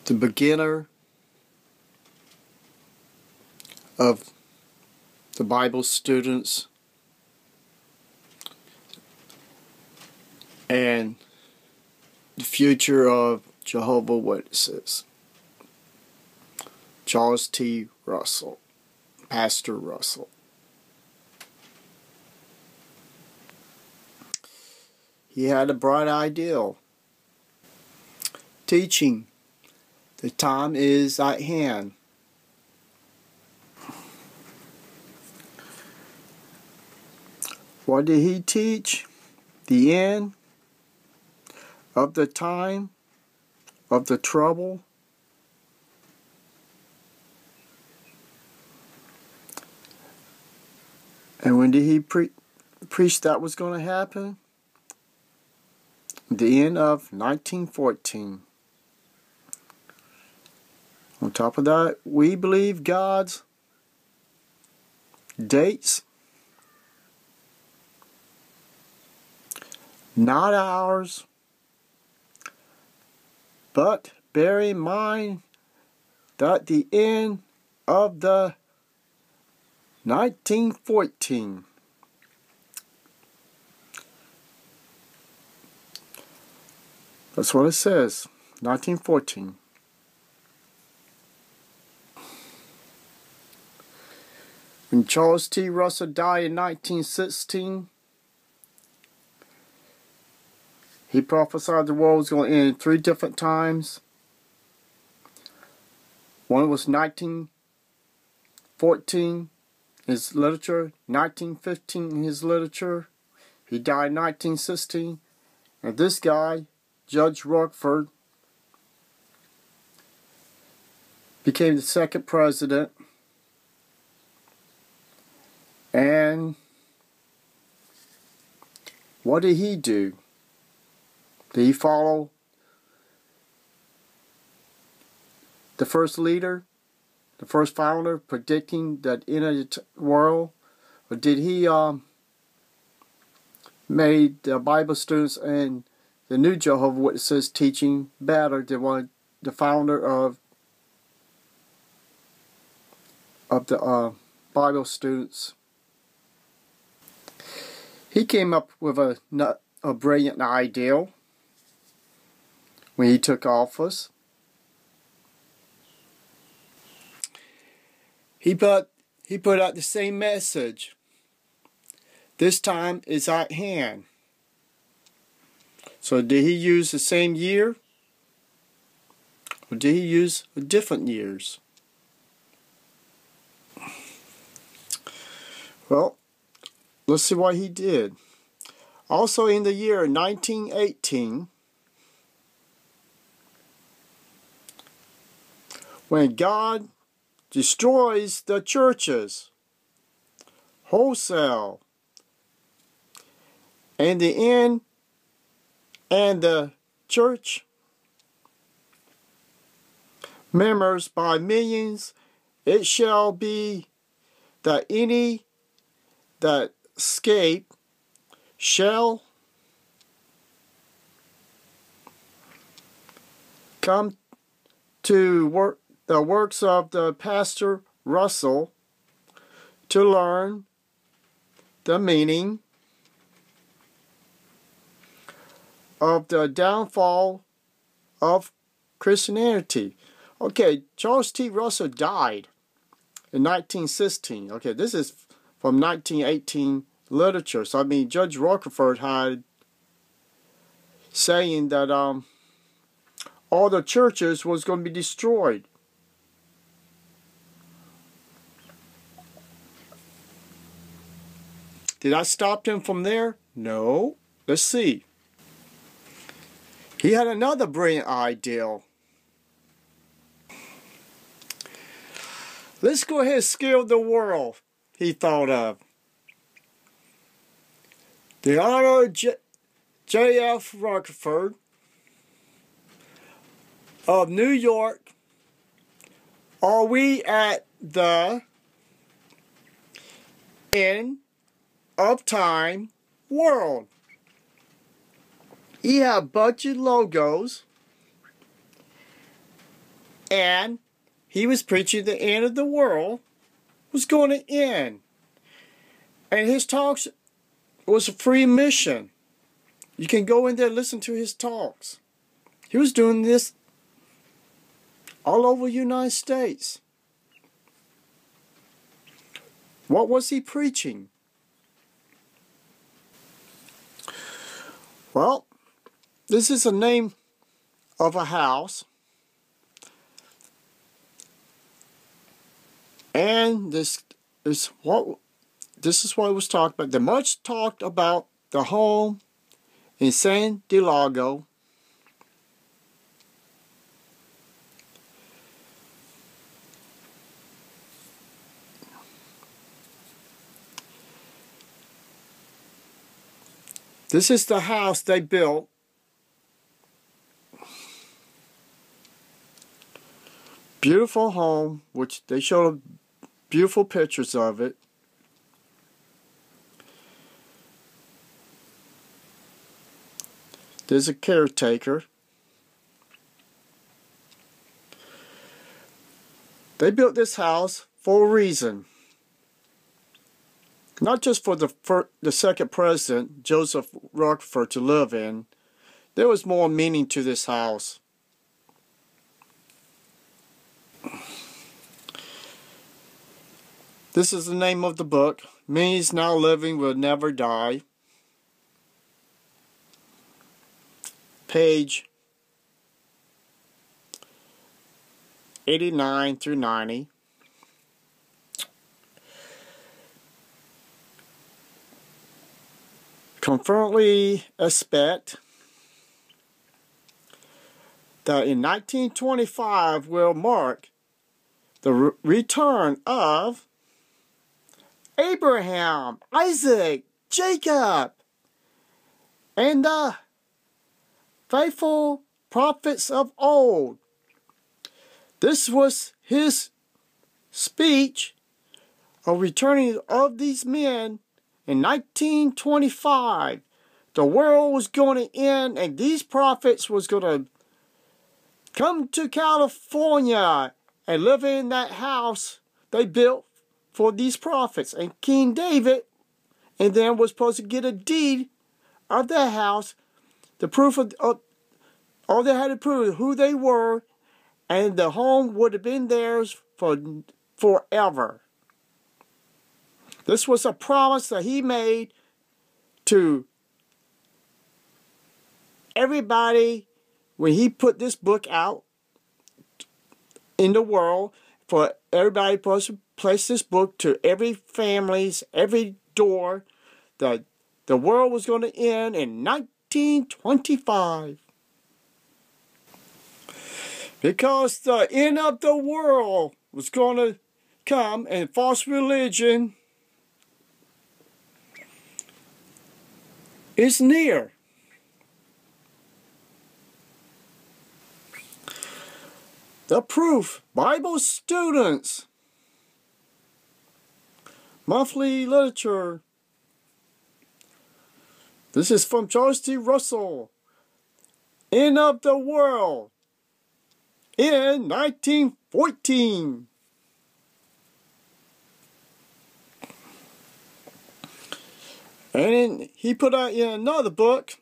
the beginner of the Bible students and the future of Jehovah Witnesses. Charles T. Russell, Pastor Russell. He had a bright ideal. Teaching, the time is at hand. What did he teach? The end of the time of the trouble. And when did he preach that was going to happen? The end of 1914. On top of that, we believe God's dates, not ours, but bear in mind that the end of the 1914. That's what it says, 1914. When Charles T. Russell died in 1916, he prophesied the world was going to end 3 different times. One was 1914 in his literature, 1915 in his literature. He died in 1916. And this guy, Judge Rockford, became the 2nd president. And what did he do? Did he follow the first leader, the first founder, predicting that end of the world? Or did he made the Bible students and the new Jehovah Witnesses teaching better than what the founder of the Bible students? He came up with a brilliant idea when he took office. He put out the same message. This time is at hand. So did he use the same year? Or did he use different years? Well, let's see what he did. Also in the year 1918, when God destroys the churches wholesale, and the end and the church members by millions, it shall be that any that escape shall come to the works of the Pastor Russell to learn the meaning of the downfall of Christianity. Okay, Charles T. Russell died in 1916. Okay, this is from 1918 literature. So I mean, Judge Rockefeller had saying that all the churches was going to be destroyed. Did I stop him from there? No. Let's see. He had another brilliant idea. Let's go ahead and scare the world, he thought of. The Honorable J.F. Rockefeller of New York, are we at the end of time world? He had a bunch of logos And he was preaching the end of the world was going to end. And his talks was a free mission. You can go in there and listen to his talks. He was doing this all over the United States. What was he preaching? Well, this is the name of a house. And this is what was talked about. The much talked about the home in San Diego. This is the house they built. Beautiful home, which they showed beautiful pictures of it. There's a caretaker. They built this house for a reason. Not just for the second president, Joseph Rockefeller, to live in. There was more meaning to this house. This is the name of the book. Millions Now Living Will Never Die. Page 89 through 90. Confidently expect that in 1925 will mark the return of Abraham, Isaac, Jacob, and the faithful prophets of old. This was his speech of returning of these men in 1925. The world was going to end, and these prophets was going to come to California and live in that house they built for these prophets. And King David and then was supposed to get a deed of that house, the proof of all they had to prove who they were, and the home would have been theirs for forever. This was a promise that he made to everybody when he put this book out in the world, for everybody supposed to place this book to every family's, every door, that the world was going to end in 1925. Because the end of the world was going to come, and false religion is near. The proof, Bible students, monthly literature. This is from Charles T. Russell. End of the world in 1914. And he put out in another book,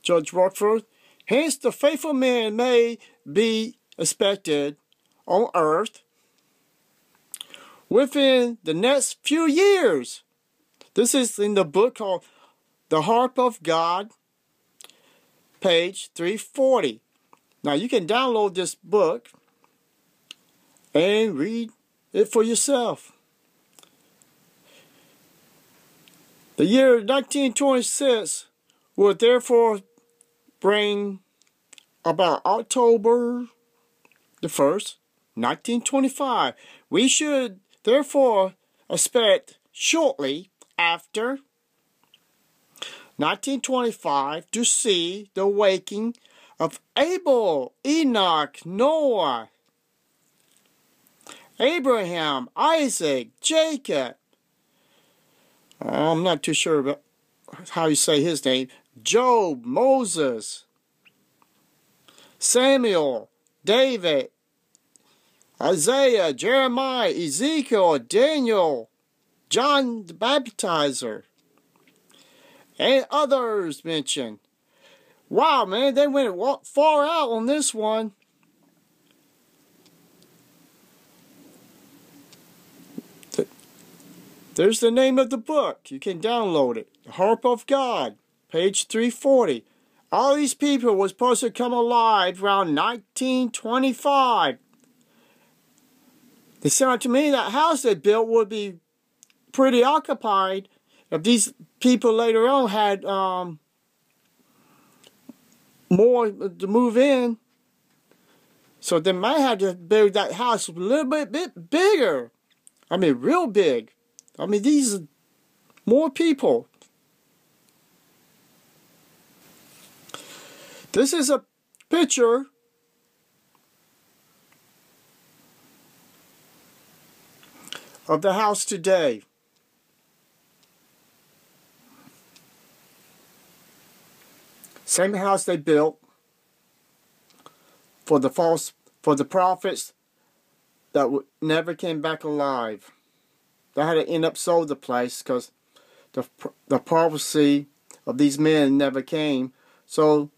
Judge Rockford, hence the faithful man may be expected on earth within the next few years. This is in the book called The Harp of God, page 340. Now you can download this book and read it for yourself. The year 1926 will therefore bring about October the 1st, 1925. We should therefore expect shortly after 1925 to see the waking of Abel, Enoch, Noah, Abraham, Isaac, Jacob. I'm not too sure about how you say his name. Job, Moses, Samuel, David, Isaiah, Jeremiah, Ezekiel, Daniel, John the Baptizer, and others mentioned. Wow, man, they went far out on this one. There's the name of the book. You can download it. The Harp of God, page 340. All these people were supposed to come alive around 1925. It sounded to me that house they built would be pretty occupied if these people later on had more to move in. So they might have to build that house a little bit bigger. I mean, real big. I mean, these are more people. This is a picture of the house today. Same house they built for the prophets that never came back alive. They had to end up sold the place because the prophecy of these men never came. So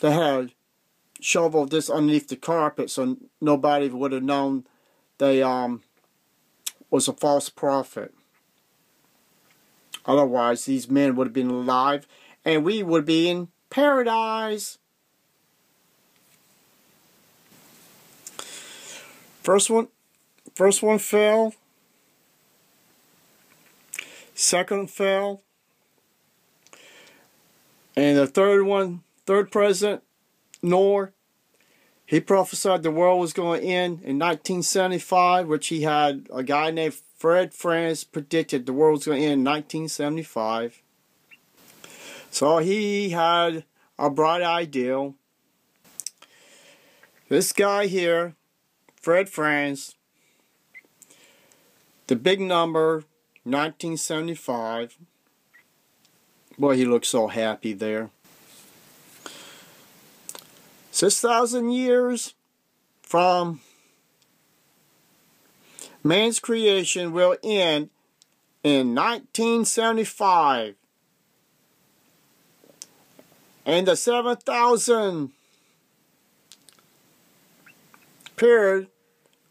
they had shoveled this underneath the carpet so nobody would have known they was a false prophet. Otherwise, these men would have been alive and we would be in paradise. First one fell. Second fell. And the third president, Noor, he prophesied the world was going to end in 1975, which he had a guy named Fred Franz predicted the world was going to end in 1975. So he had a bright ideal. This guy here, Fred Franz, the big number, 1975. Boy, he looks so happy there. 6,000 years from man's creation will end in 1975. And the 7,000 period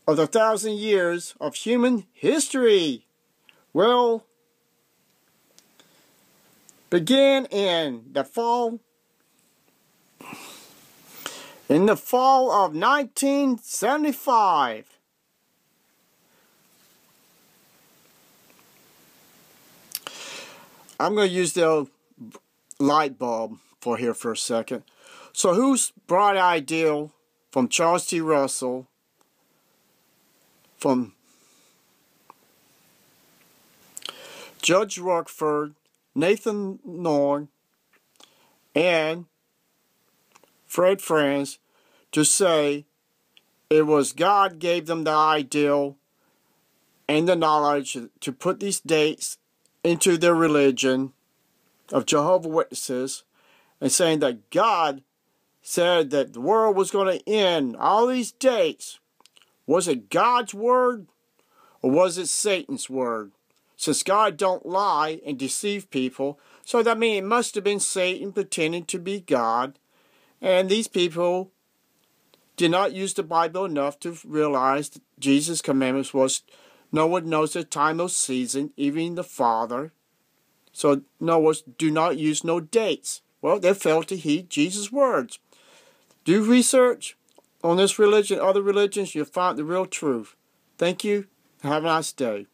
of the 1,000 years of human history will begin in the fall of 1975. I'm going to use the light bulb for here for a second. So whose bright ideal from Charles T. Russell, from Judge Rockford, Nathan Norn, and Fred Franz to say it was God gave them the ideal and the knowledge to put these dates into their religion of Jehovah Witnesses, and saying that God said that the world was going to end. All these dates, was it God's word or was it Satan's word? Since God don't lie and deceive people, so that means it must have been Satan pretending to be God. And these people did not use the Bible enough to realize that Jesus' commandments was no one knows the time or season, even the Father. So Noah, do not use no dates. Well, they failed to heed Jesus' words. Do research on this religion, other religions, you'll find the real truth. Thank you. Have a nice day.